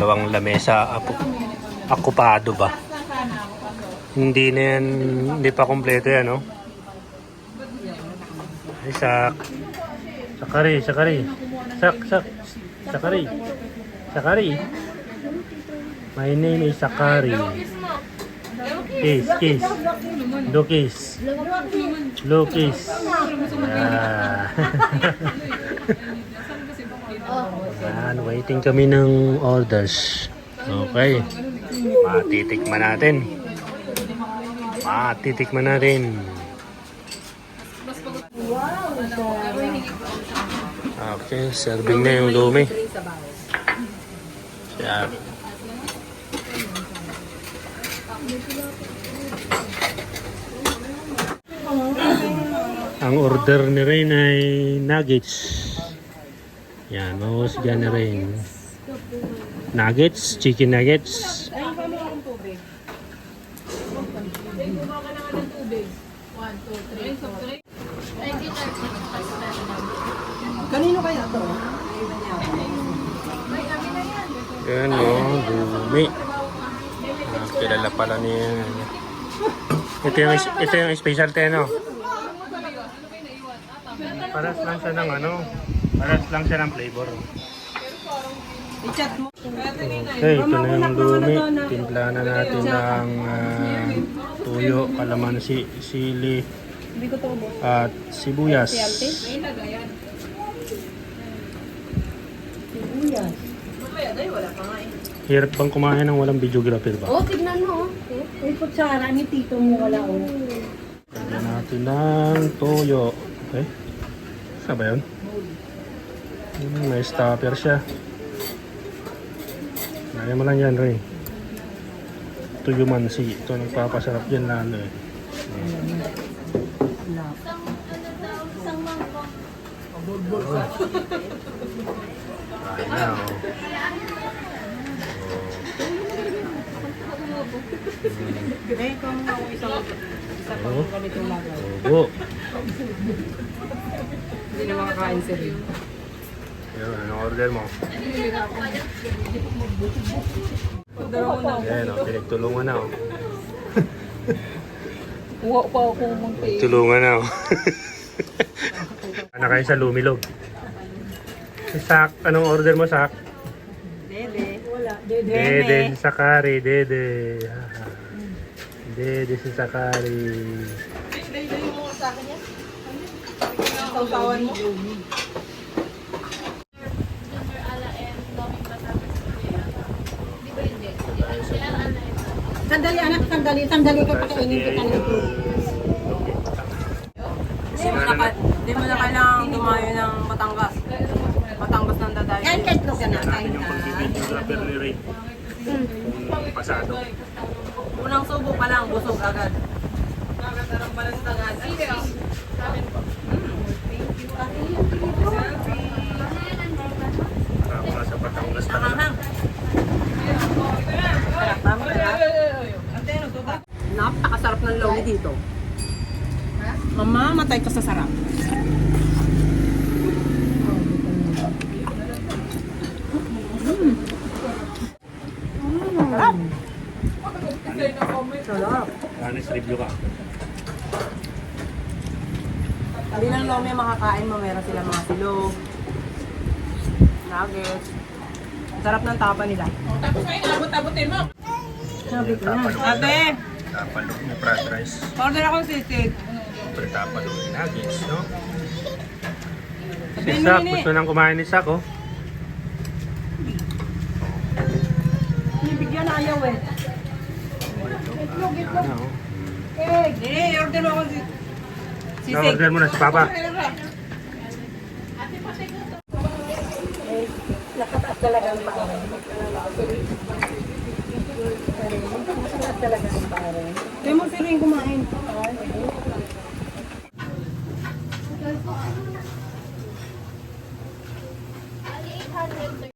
Dalawang lamesa, akupado ba? Hindi na yan, hindi pa kompleto yan, no? Ay, sak. Sakari. Sakari. My name is Sakari. Kiss. Lukis. Yan, waiting kami ng orders. Okay. Matitikman natin. Okay, serving na yung lumi. Yan. Ang order ni Rain ay nuggets. Yan, mahusga ni Rain. Nuggets, chicken nuggets. Kanino kaya to? Yan o, dumi. Kilala pala niya. Ito yung special no? Paras lang siya ng paras lang siya ng flavor. I-chat mo. Okay, ito na yung dumi. Timpla na natin ng tuyo, kalamansi, sili, at sibuyas. Hirap bang kumain ng walang videographer ba? Oh, tignan mo. May kutsara ni tito mo wala o. Lagyan natin ng toyo. Okay. Saan ba yun? May stopper siya. Lagyan mo lang yan, Ray. Tuyo mansi. Ito nagpapasarap yan lalo eh. Ay na oh. Eh, kung ako isa pang ganitong lagaw. Obo. Hindi na makakain sila. Yan, anong order mo? Ayan o, pinagtulungan na o. Uwa pa ako magpay. Tulungan na o. Ano kayo sa lumilog? Si Sak, anong order mo, Sak? Dede. Wala. Dede. Dede si Sakari, Dede. Dede si Sakari. Dede mo sa akin yan? Sausawan mo? Sandali anak, sandali ka pakainin kita nito. Hindi mo na kailangang dumayo ng Batangas. Batangas ng dadayo. Yan, ketlo ka na. Natin yung pag-videographer ni Ray. Pasado. Unang subo pa lang, busog agad. Nakatarang pala sa tagad. Para mga sa Batangas talaga. Napakasarap ng lomi dito. Mamamatay ka sa sarap. Sarap. Honest review ka. Hindi lang lomi makakain mo, meron sila mga silog, nuggets. Ang sarap ng tapa nila. Tapos kayo, abot-abotin mo. Sabi ko na. Ate! Tapalo na fried rice. Order akong sisig. Super tapalo na nuggets, no? Si Sabihin mo Sak, nini. gusto nang kumain ni Sak, oh. Bibigyan na ayaw eh. Ano, oh. Nini, order mo akong sisig. Na-order mo na si Papa. Nakataas talaga ang pare. Nakataas talaga ang pare. Kaya mo sila yung kumain.